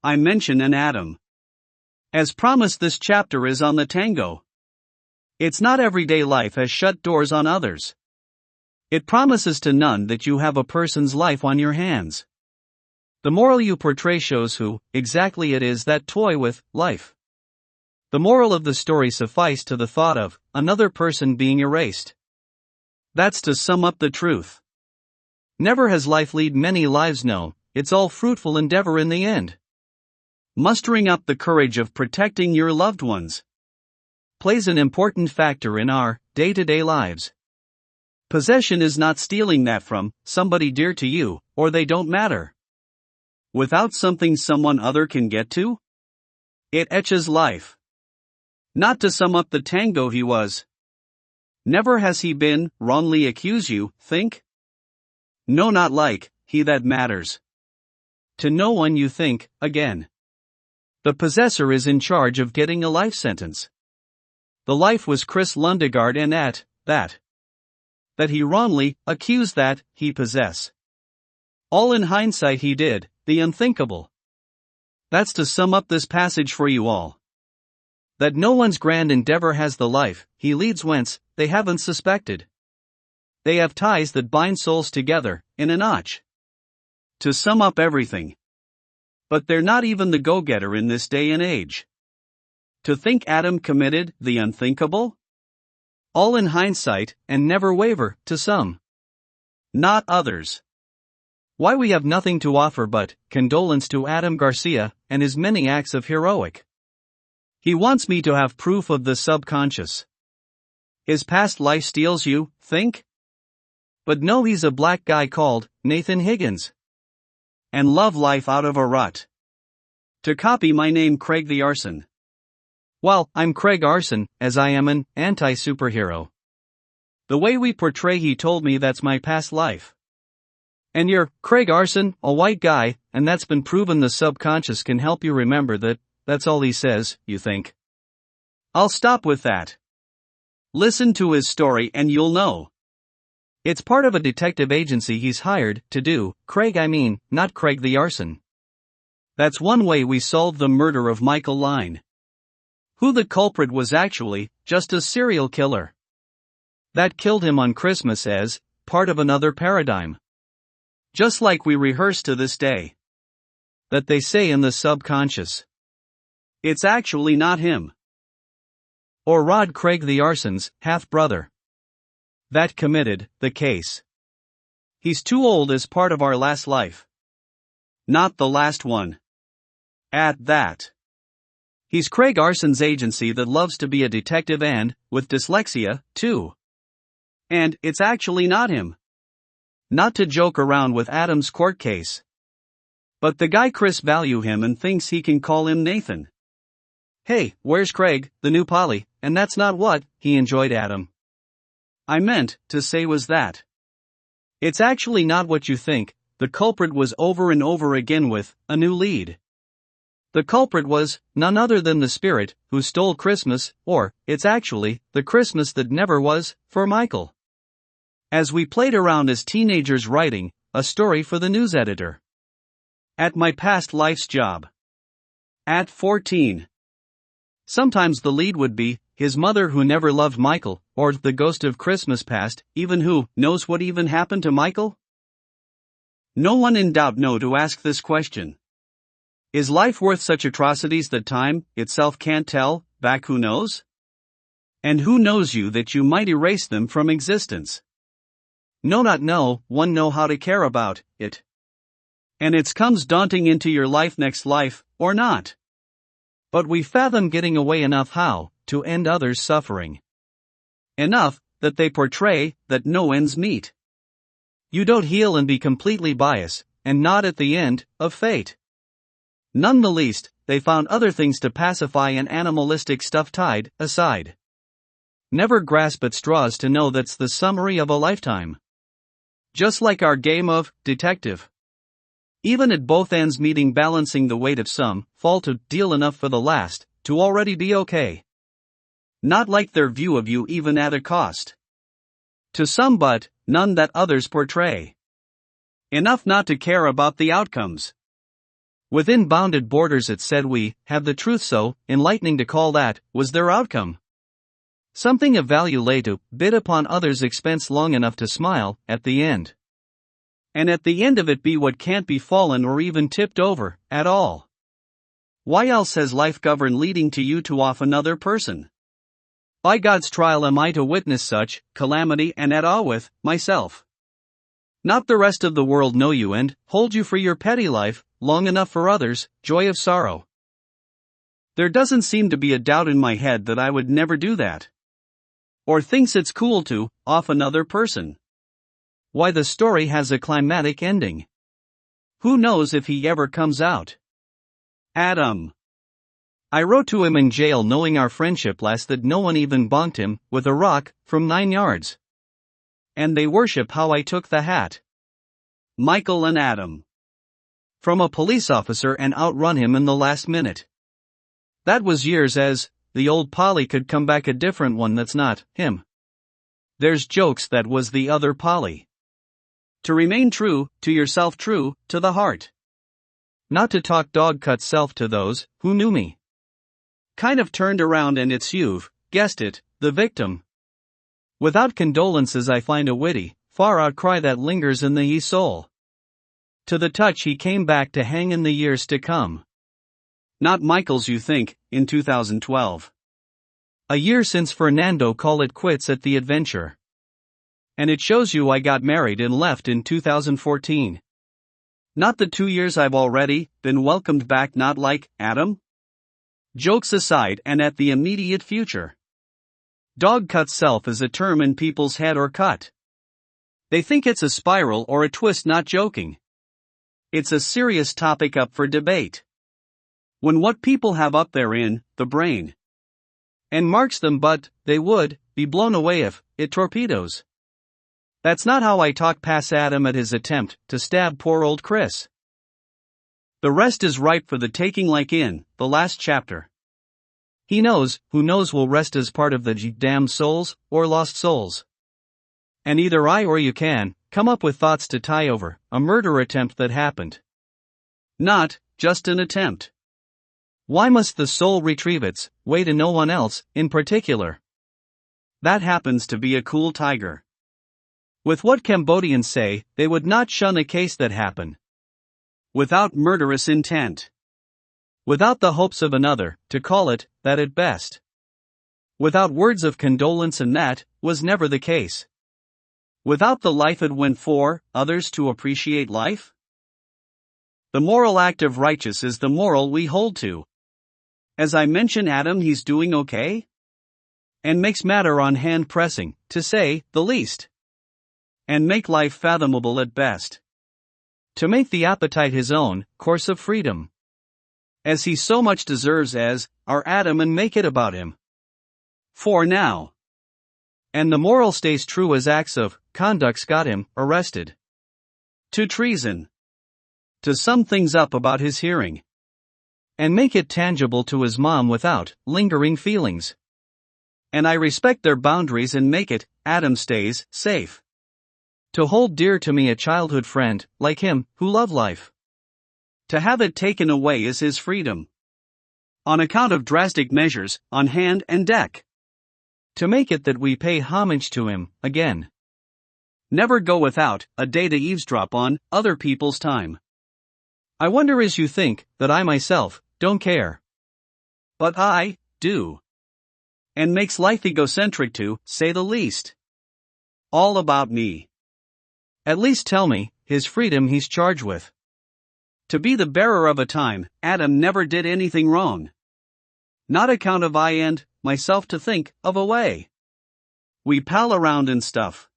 I mention an atom. As promised, this chapter is on the tango. It's not everyday life has shut doors on others. It promises to none that you have a person's life on your hands. The moral you portray shows who, exactly it is that toy with life. The moral of the story sufficed to the thought of another person being erased. That's to sum up the truth. Never has life lead many lives, no, it's all fruitful endeavor in the end. Mustering up the courage of protecting your loved ones plays an important factor in our day-to-day lives. Possession is not stealing that from somebody dear to you, or they don't matter. Without something someone other can get to, it etches life. Not to sum up the tango, he was. Never has he been wrongly accused, you think? No, not like he that matters. To no one you think again. The possessor is in charge of getting a life sentence. The life was Chris Lundegaard, and at that he wrongly accused that he possess. All in hindsight he did the unthinkable. That's to sum up this passage for you all. That no one's grand endeavor has the life he leads whence they haven't suspected. They have ties that bind souls together in a notch. To sum up everything. But they're not even the go-getter in this day and age. To think Adam committed the unthinkable? All in hindsight, and never waver, to some. Not others. Why, we have nothing to offer but condolence to Adam Garcia and his many acts of heroic. He wants me to have proof of the subconscious. His past life steals you, think? But no, he's a black guy called Nathan Higgins. And love life out of a rut. To copy my name, Craig the Arson. Well, I'm Craig Arson, as I am an anti-superhero. The way we portray, he told me, that's my past life. And you're Craig Arson, a white guy, and that's been proven. The subconscious can help you remember that. That's all he says, you think. I'll stop with that. Listen to his story and you'll know. It's part of a detective agency he's hired to do, Craig, I mean, not Craig the Arson. That's one way we solved the murder of Michael Line. Who the culprit was actually just a serial killer that killed him on Christmas as part of another paradigm. Just like we rehearse to this day. That they say in the subconscious. It's actually not him. Or Rod Craig the Arson's half-brother. That committed the case. He's too old as part of our last life. Not the last one. At that. He's Craig Arson's agency that loves to be a detective and, with dyslexia, too. And it's actually not him. Not to joke around with Adam's court case. But the guy Chris value him and thinks he can call him Nathan. Hey, where's Craig, the new Polly? And that's not what he enjoyed Adam. I meant to say was that. It's actually not what you think. The culprit was over and over again with a new lead. The culprit was none other than the spirit who stole Christmas, or it's actually the Christmas that never was for Michael. As we played around as teenagers writing a story for the news editor. At my past life's job. At 14. Sometimes the lead would be his mother who never loved Michael, or the ghost of Christmas past, even who knows what even happened to Michael? No one in doubt know to ask this question. Is life worth such atrocities that time itself can't tell back who knows? And who knows you that you might erase them from existence? No, not no one know how to care about it. And it comes daunting into your life next life, or not. But we fathom getting away enough how to end others' suffering. Enough that they portray that no ends meet. You don't heal and be completely biased, and not at the end of fate. None the least, they found other things to pacify an animalistic stuff tied aside. Never grasp at straws to know that's the summary of a lifetime. Just like our game of detective. Even at both ends meeting, balancing the weight of some fall to deal enough for the last to already be okay. Not like their view of you even at a cost. To some but none that others portray. Enough not to care about the outcomes. Within bounded borders it said we have the truth, so enlightening to call that was their outcome. Something of value lay to bid upon others' expense long enough to smile at the end. And at the end of it be what can't be fallen or even tipped over at all. Why else has life governed leading to you to off another person? By God's trial am I to witness such calamity and at awe with myself. Not the rest of the world know you and hold you for your petty life, long enough for others, joy of sorrow. There doesn't seem to be a doubt in my head that I would never do that. Or thinks it's cool to off another person. Why, the story has a climatic ending. Who knows if he ever comes out? Adam. I wrote to him in jail knowing our friendship lasted. No one even bonked him with a rock from 9 yards. And they worship how I took the hat. Michael and Adam. From a police officer and outrun him in the last minute. That was years as the old Polly could come back, a different one that's not him. There's jokes that was the other Polly. To remain true to yourself, true to the heart. Not to talk dog cut self to those who knew me. Kind of turned around and it's you've guessed it, the victim. Without condolences I find a witty, far out cry that lingers in the soul. To the touch he came back to hang in the years to come. Not Michael's, you think, in 2012. A year since Fernando called it quits at the adventure. And it shows you I got married and left in 2014. Not the 2 years I've already been welcomed back, not like Adam? Jokes aside and at the immediate future. Dog cut self is a term in people's head or cut. They think it's a spiral or a twist, not joking. It's a serious topic up for debate. When what people have up there in the brain and marks them, but they would be blown away if it torpedoes. That's not how I talk past Adam at his attempt to stab poor old Chris. The rest is ripe for the taking, like in the last chapter. He knows who knows will rest as part of the damned souls or lost souls. And either I or you can come up with thoughts to tie over a murder attempt that happened. Not just an attempt. Why must the soul retrieve its way to no one else in particular? That happens to be a cool tiger. With what Cambodians say, they would not shun a case that happened without murderous intent. Without the hopes of another to call it that at best. Without words of condolence, and that was never the case. Without the life it went for others to appreciate life. The moral act of righteous is the moral we hold to. As I mention Adam, he's doing okay? And makes matter on hand pressing, to say the least. And make life fathomable at best. To make the appetite his own course of freedom. As he so much deserves as our Adam, and make it about him. For now. And the moral stays true as acts of conduct's got him arrested. To treason. To sum things up about his hearing. And make it tangible to his mom without lingering feelings. And I respect their boundaries and make it, Adam stays safe. To hold dear to me a childhood friend, like him, who loved life. To have it taken away is his freedom. On account of drastic measures, on hand and deck. To make it that we pay homage to him, again. Never go without a day to eavesdrop on other people's time. I wonder as you think, that I myself don't care. But I do. And makes life egocentric to say the least. All about me. At least tell me, his freedom he's charged with. To be the bearer of a time, Adam never did anything wrong. Not account of I and myself to think of a way. We pal around and stuff.